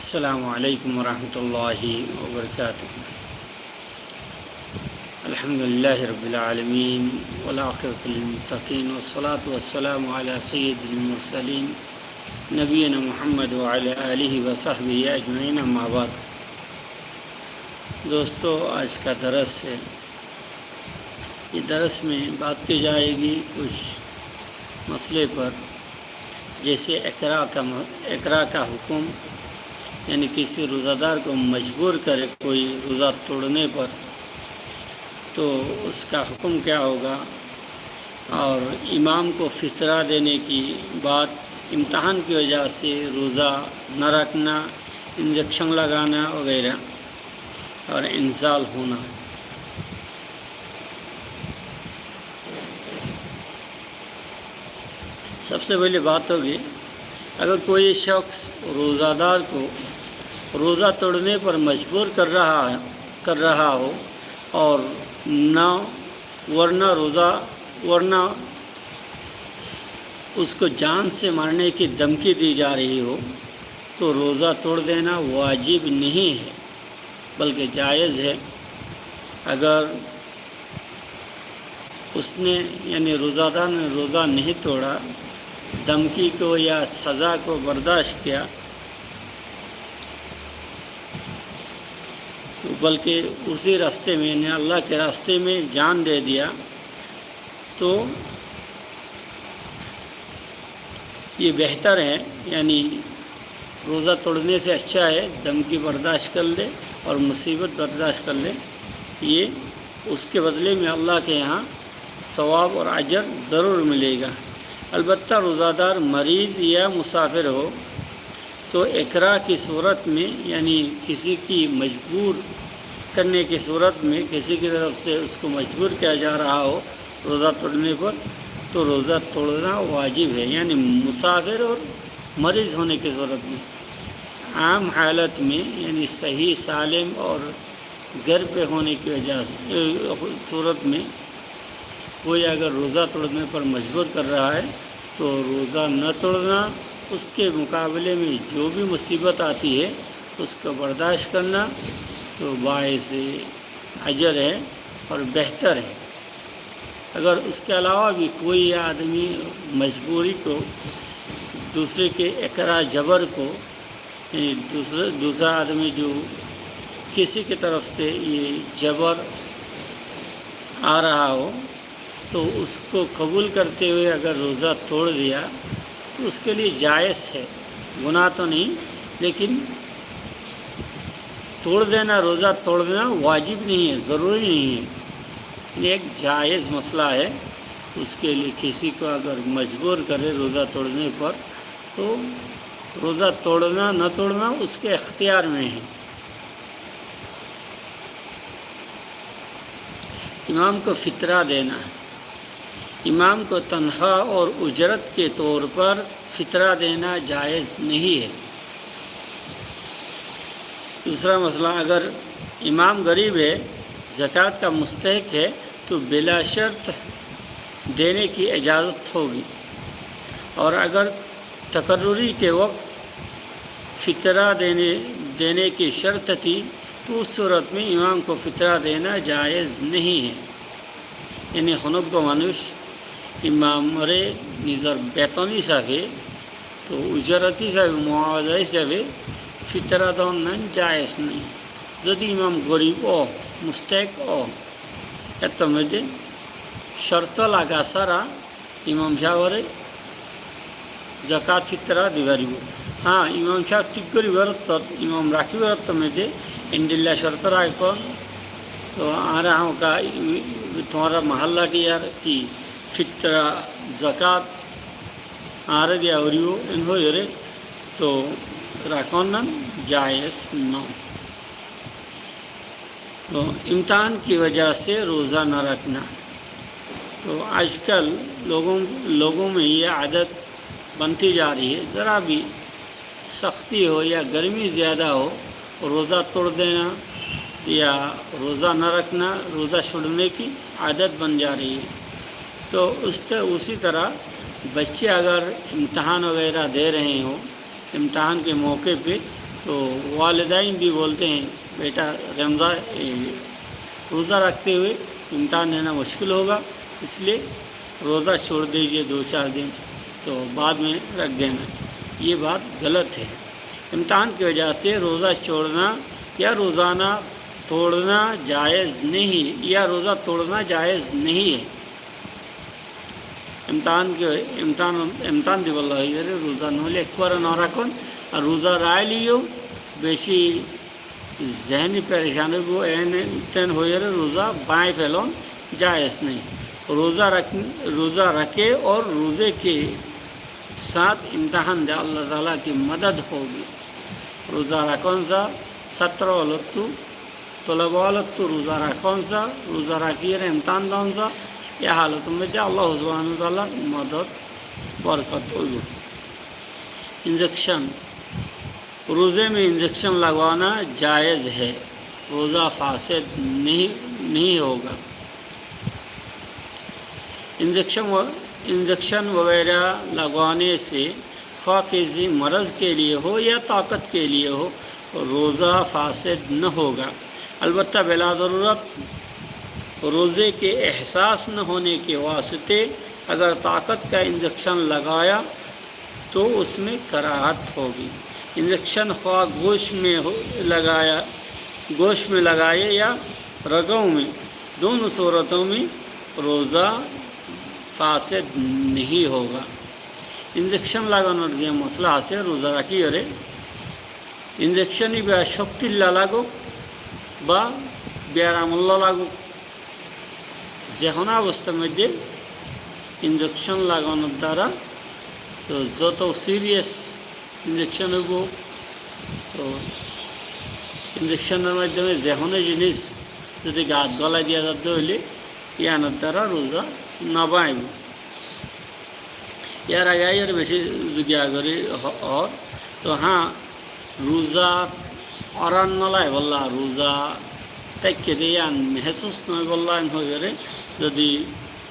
السلام علیکم ورحمۃ اللہ وبرکاتہ۔ الحمد للہ رب العالمین والعاقبۃ للمتقین والصلاۃ والسلام علی سید المرسلین نبینا محمد وعلی آلہ وصحبہ اجمعین، اما بعد۔ دوستو، آج کا درس ہے، یہ درس میں بات کی جائے گی کچھ مسئلے پر، جیسے اقراء کا حکم، یعنی کسی روزہ دار کو مجبور کرے کوئی روزہ توڑنے پر تو اس کا حکم کیا ہوگا، اور امام کو فطرہ دینے کی بات، امتحان کی وجہ سے روزہ نہ رکھنا، انجیکشن لگانا وغیرہ اور انزال ہونا۔ سب سے پہلی بات ہوگی، اگر کوئی شخص روزہ دار کو روزہ توڑنے پر مجبور کر رہا ہو اور ورنہ اس کو جان سے مارنے کی دھمکی دی جا رہی ہو، تو روزہ توڑ دینا واجب نہیں ہے بلکہ جائز ہے۔ اگر اس نے یعنی روزہ دار نے روزہ نہیں توڑا، دھمکی کو یا سزا کو برداشت کیا، بلکہ اسی راستے میں یعنی اللہ کے راستے میں جان دے دیا، تو یہ بہتر ہے، یعنی روزہ توڑنے سے اچھا ہے دھمکی برداشت کر لے اور مصیبت برداشت کر لے۔ یہ اس کے بدلے میں اللہ کے یہاں ثواب اور اجر ضرور ملے گا۔ البتہ روزہ دار مریض یا مسافر ہو تو اقراء کی صورت میں، یعنی کسی کی مجبور کرنے کی صورت میں، کسی کی طرف سے اس کو مجبور کیا جا رہا ہو روزہ توڑنے پر، تو روزہ توڑنا واجب ہے، یعنی مسافر اور مریض ہونے کی صورت میں۔ عام حالت میں یعنی صحیح سالم اور گھر پہ ہونے کی وجہ سے صورت میں کوئی اگر روزہ توڑنے پر مجبور کر رہا ہے تو روزہ نہ توڑنا، اس کے مقابلے میں جو بھی مصیبت آتی ہے اس کو برداشت کرنا تو باعث اجر ہے اور بہتر ہے۔ اگر اس کے علاوہ بھی کوئی آدمی مجبوری کو، دوسرے کے اقراء جبر کو، یعنی دوسرا آدمی جو کسی کی طرف سے یہ جبر آ رہا ہو، تو اس کو قبول کرتے ہوئے اگر روزہ توڑ دیا تو اس کے لیے جائز ہے، گناہ تو نہیں، لیکن توڑ دینا، روزہ توڑ دینا واجب نہیں ہے، ضروری نہیں ہے، یہ ایک جائز مسئلہ ہے۔ اس کے لیے کسی کو اگر مجبور کرے روزہ توڑنے پر تو روزہ توڑنا نہ توڑنا اس کے اختیار میں ہے۔ امام کو فطرہ دینا، امام کو تنخواہ اور اجرت کے طور پر فطرہ دینا جائز نہیں ہے۔ دوسرا مسئلہ، اگر امام غریب ہے، زکوٰۃ کا مستحق ہے، تو بلا شرط دینے کی اجازت ہوگی، اور اگر تقرری کے وقت فطرہ دینے کی شرط تھی تو اس صورت میں امام کو فطرہ دینا جائز نہیں ہے۔ یعنی خنک মানুষ ইমামরে নিজের বেতন হিসাবে তো উজরত হিসাবে মুআওয়াজা হিসাবে ফিতরা দেওয়া জায়েজ নেই। যদি ইমাম গরিব ও মুস্তাহিক ও এর মধ্যে শর্ত লাগা ছাড়া ইমাম সাহেবরে জাকাত ফিতরা দিবারিব। হ্যাঁ, ইমাম সাহেব ঠিক করিবার অর্থাৎ ইমাম রাখিবার মধ্যে ইন্ডিল্লা শর্ত রাখন, তো আর আমাকে তোমার মহল্লাটি আর কি ফিতরা জাকাত আর দিয়া হরিও এন হয়ে তো রাখন না জায়েজ نہ۔ تو امتحان کی وجہ سے روزہ نہ رکھنا، تو آج کل لوگوں میں یہ عادت بنتی جا رہی ہے، ذرا بھی سختی ہو یا گرمی زیادہ ہو روزہ توڑ دینا یا روزہ نہ رکھنا، روزہ چھوڑنے کی عادت بن جا رہی ہے۔ تو اسی طرح بچے اگر امتحان وغیرہ دے رہے ہوں، امتحان کے موقع پہ تو والدین بھی بولتے ہیں بیٹا رمضان روزہ رکھتے ہوئے امتحان لینا مشکل ہوگا، اس لیے روزہ چھوڑ دیجیے 2-4 دن، تو بعد میں رکھ دینا۔ یہ بات غلط ہے۔ امتحان کی وجہ سے روزہ چھوڑنا یا روزانہ توڑنا جائز نہیں، یا روزہ توڑنا جائز نہیں ہے۔ امتحان دی বলা হয়ে যাবে রোজা নহলে একবারে না রাখুন, আর রোজা রাখলেও বেশি ذہنی پریشانی کو این ہو جائے روزہ بائیں پھیلون جائز نہیں۔ روزہ رکھے اور روزے کے ساتھ امتحان دے، اللہ تعالیٰ کی مدد ہوگی۔ روزہ رکھون سا 17 والتو طلب والتو روزہ رکھون سا روزہ رکھیے امتحان دون سا، یہ حالت میں دے اللہ سبحانہ تعالیٰ مدد برکت ہوگی۔ انجیکشن، روزے میں انجیکشن لگوانا جائز ہے، روزہ فاسد نہیں ہوگا۔ انجیکشن وغیرہ لگوانے سے خواہ کسی مرض کے لیے ہو یا طاقت کے لیے ہو، روزہ فاسد نہ ہوگا، البتہ بلا ضرورت روزے کے احساس نہ ہونے کے واسطے اگر طاقت کا انجیکشن لگایا تو اس میں کراہت ہوگی۔ انجیکشن خواہ گوشت میں لگائے یا رگوں میں، دونوں صورتوں میں روزہ فاسد نہیں ہوگا۔ انجیکشن লাগানোর যে মশলা আছে রোজা রাখিয়ে ইঞ্জেকশনই বা শক্তিল্লা লাগুক বা ব্যারামল্লা লাগুক, যে কোনো অবস্থার মধ্যে ইঞ্জেকশন লাগানোর দ্বারা তো যত সিরিয়াস ইঞ্জেকশন হইব, তো ইঞ্জেকশনের মাধ্যমে যে কোনো জিনিস যদি গাত গলায় দিয়া যেতে হইলে ইয়ানোর দ্বারা রোজা না বাইব। ইয়ার আগে এর বেশি যদি আগরে হর তো হ্যাঁ রোজা অরান নলায় বললা রোজা তাইকে দিয়ে আন মেহসুস নয় বললাম হয়ে যদি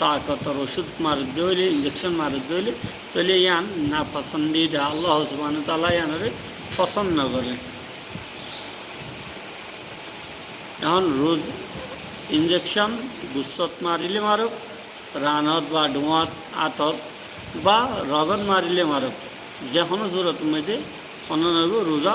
তাকতর ওষুধ মার দইলে ইঞ্জেকশন মার দইলে তাহলে ইয়ান না পছন্দিদা আল্লাহ সুবহানাহু ওয়া তাআলা ইয়ানরে পছন্দ করে। এখন রোজ ইঞ্জেকশন গুছত মারিলে মারক, রানত বা ডুয়াত আতত বা রগত মারিলে মারক, যে কোনো জরুরত মধ্যে কোনো নইব রোজা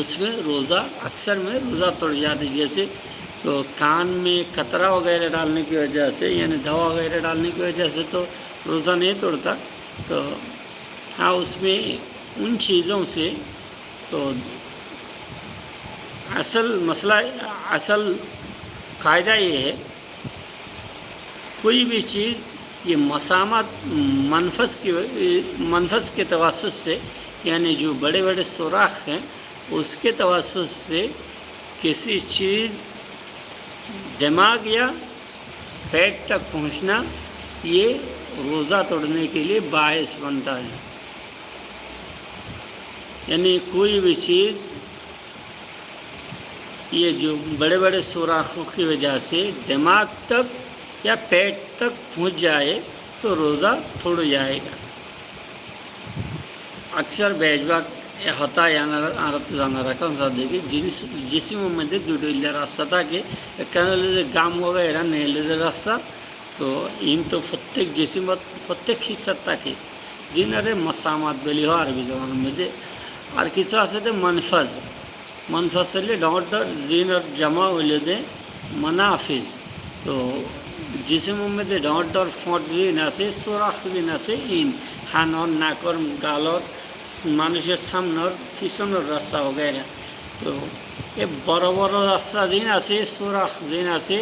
اس میں روزہ اکثر میں روزہ توڑ جاتے. جیسے تو کان میں قطرہ وغیرہ ڈالنے کی وجہ سے یعنی دوا وغیرہ ڈالنے کی وجہ سے تو روزہ نہیں توڑتا. تو ہاں اس میں ان چیزوں سے تو اصل مسئلہ اصل قاعدہ یہ ہے کوئی بھی چیز یہ مسامت منفذ کے توسط سے یعنی جو بڑے بڑے سوراخ ہیں اس کے توسط سے کسی چیز دماغ یا پیٹ تک پہنچنا یہ روزہ توڑنے کے لیے باعث بنتا ہے. یعنی کوئی بھی چیز یہ جو بڑے بڑے سوراخوں کی وجہ سے دماغ تک یا پیٹ تک پہنچ جائے تو روزہ توڑ جائے گا. اکثر بیجباک ہوتا ہے آرت جانا رکھن صدقی جسم میں دوڑ راستہ کے گام وغیرہ نہیں راستہ تو ان تو فتق جسم فتق حصہ تک جنرے مسامات بلی ہو عربی زبان میں دے اور کچھ آسے منفذ سے لے ڈاکٹر جنر جمع ہوئے دے منافذ تو جسم میں دے ڈاکٹر فوٹ دین سے سوراخ دین سے ان ہانور ناکر گالور মানুষের সামনের পিছনের রাস্তা وغیرہ তো এ বড় বড় রাস্তা দিন আছে সোরাখ দিন আছে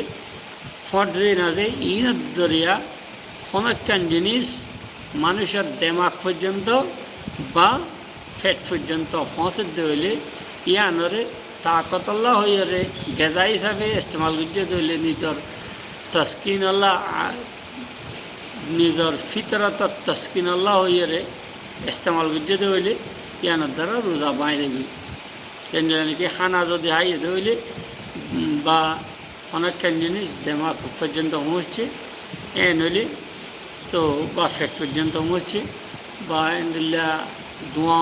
ফট দিন আছে ইনের জরিয়া অনেকখান জিনিস মানুষের দেমাগ পর্যন্ত বা ফেট পর্যন্ত পৌঁছে দিলে ইয়ানরে তাকতল্লাহ হয়ে রে গেজা হিসাবে ইস্তেমাল করতে দিলে নিজের তস্কিন আল্লাহ নিজের ফিতরত তস্কিন আল্লাহ হয়ে রে استعمال করতে হইলে ইয়ানোর দ্বারা রোজা বাইরে দেবে কেন জানি কি খানা যদি হাইয়ে হইলে বা অনেকখান জিনিস দেমাগ পর্যন্ত পৌঁছছে এ নইলে তো বা ফ্যাট পর্যন্ত পৌঁছছে বা এনলা ধোঁয়া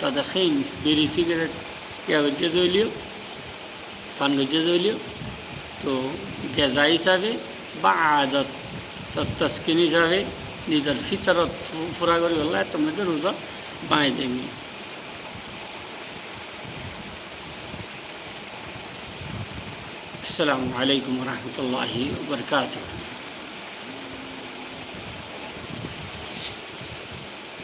তদখিন বিড়ি সিগারেট ইয়া করতে হইলেও পান করতে হইলেও তো গেজা হিসাবে বা আদত তস্কিন হিসাবে নিজের ফিতরত পুরা করে বললে তোমাদের রোজা বাঁধে দেবে. আসসালামু আলাইকুম ওয়া রাহমাতুল্লাহি ওয়া বারাকাতুহু.